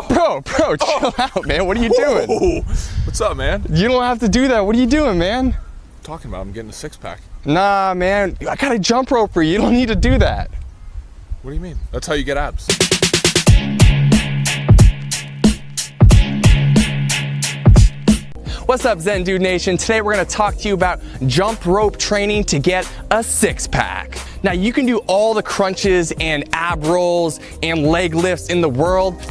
Bro, chill out, man. What are you doing? What's up, man? You don't have to do that. What are you doing, man? Talking about I'm getting a six-pack. Nah, man. I got a jump rope for you. You don't need to do that. What do you mean? That's how you get abs. What's up, Zen Dude Nation? Today we're gonna talk to you about jump rope training to get a six-pack. Now you can do all the crunches and ab rolls and leg lifts in the world.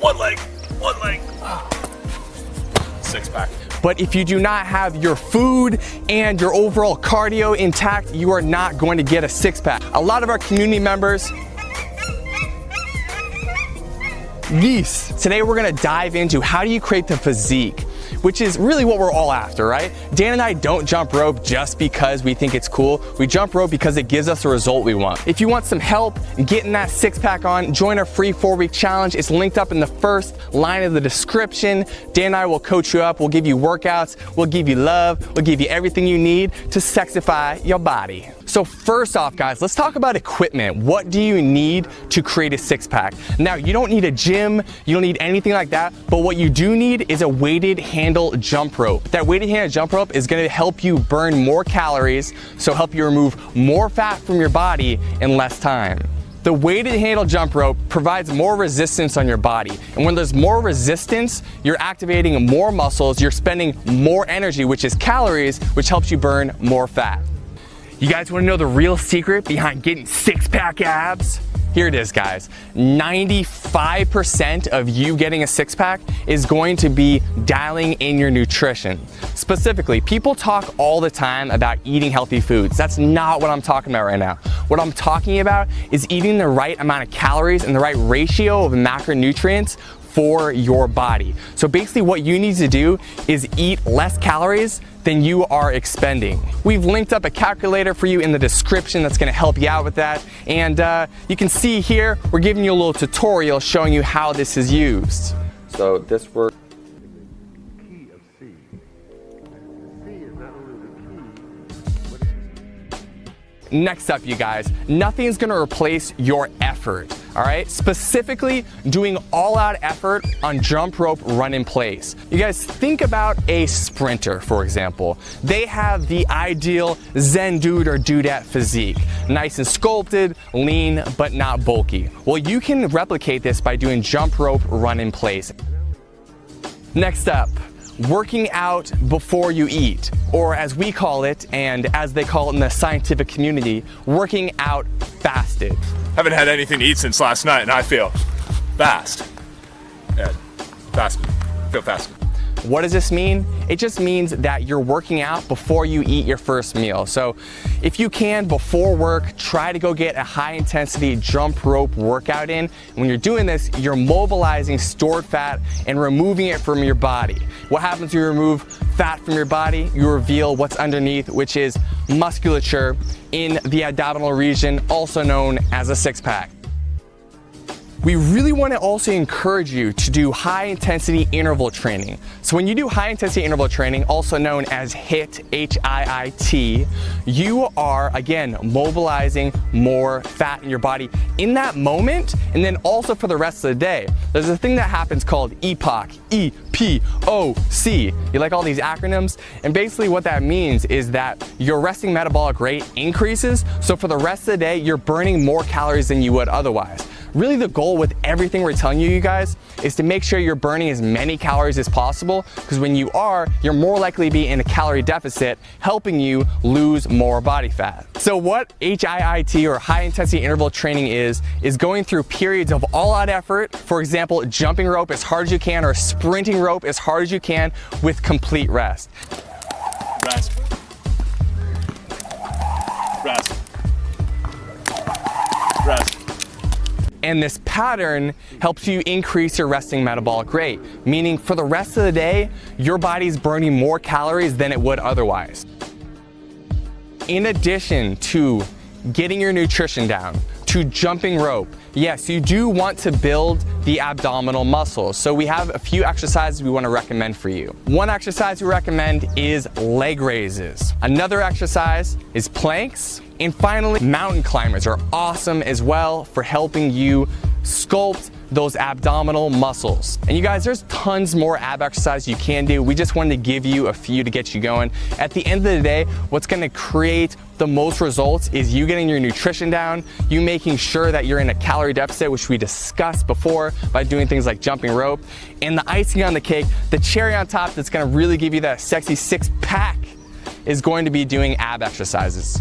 One leg. Six-pack. But if you do not have your food and your overall cardio intact, you are not going to get a six-pack. A lot of our community members, today we're gonna dive into how do you create the physique, which is really what we're all after, right? Dan and I don't jump rope just because we think it's cool. We jump rope because it gives us the result we want. If you want some help getting that six-pack on, join our free 4-week challenge. It's linked up in the first line of the description. Dan and I will coach you up. We'll give you workouts. We'll give you love. We'll give you everything you need to sexify your body. So first off, guys, let's talk about equipment. What do you need to create a six-pack? Now, you don't need a gym. You don't need anything like that. But what you do need is a weighted handle jump rope. That weighted handle jump rope is going to help you burn more calories, so help you remove more fat from your body in less time. The weighted handle jump rope provides more resistance on your body. And when there's more resistance, you're activating more muscles, you're spending more energy, which is calories, which helps you burn more fat. You guys want to know the real secret behind getting six-pack abs? Here it is, guys. 95% of you getting a six-pack is going to be dialing in your nutrition. Specifically, people talk all the time about eating healthy foods. That's not what I'm talking about right now. What I'm talking about is eating the right amount of calories and the right ratio of macronutrients for your body. So basically what you need to do is eat less calories than you are expending. We've linked up a calculator for you in the description that's gonna help you out with that. And you can see here, we're giving you a little tutorial showing you how this is used. So this works. Next up, you guys, nothing's gonna replace your effort, all right? Specifically, doing all-out effort on jump rope run in place. You guys, think about a sprinter, for example. They have the ideal Zen dude or dudette physique. Nice and sculpted, lean, but not bulky. Well, you can replicate this by doing jump rope run in place. Next up, working out before you eat, or as we call it, and as they call it in the scientific community, working out fasted. Haven't had anything to eat since last night, and I feel fast. Yeah, fasted. Feel fasted. What does this mean? It just means that you're working out before you eat your first meal. So if you can, before work, try to go get a high intensity jump rope workout in. When you're doing this, you're mobilizing stored fat and removing it from your body. What happens when you remove fat from your body? You reveal what's underneath, which is musculature in the abdominal region, also known as a six-pack. We really want to also encourage you to do high intensity interval training. So when you do high intensity interval training, also known as HIIT, H-I-I-T, you are, again, mobilizing more fat in your body in that moment, and then also for the rest of the day. There's a thing that happens called EPOC, E-P-O-C. You like all these acronyms? And basically what that means is that your resting metabolic rate increases, so for the rest of the day, you're burning more calories than you would otherwise. Really the goal with everything we're telling you guys is to make sure you're burning as many calories as possible, because when you are, you're more likely to be in a calorie deficit, helping you lose more body fat. So what HIIT or high intensity interval training is going through periods of all out effort, for example, jumping rope as hard as you can or sprinting rope as hard as you can with complete rest. Rest. Rest. Rest. And this pattern helps you increase your resting metabolic rate, meaning for the rest of the day, your body's burning more calories than it would otherwise. In addition to getting your nutrition down, to jumping rope, Yes, you do want to build the abdominal muscles. So we have a few exercises we want to recommend for you. One exercise we recommend is leg raises. Another exercise is planks. And finally, mountain climbers are awesome as well for helping you sculpt those abdominal muscles. And you guys, there's tons more ab exercises you can do. We just wanted to give you a few to get you going. At the end of the day, what's gonna create the most results is you getting your nutrition down, you making sure that you're in a calorie deficit, which we discussed before by doing things like jumping rope. And the icing on the cake, the cherry on top that's gonna really give you that sexy six pack is going to be doing ab exercises.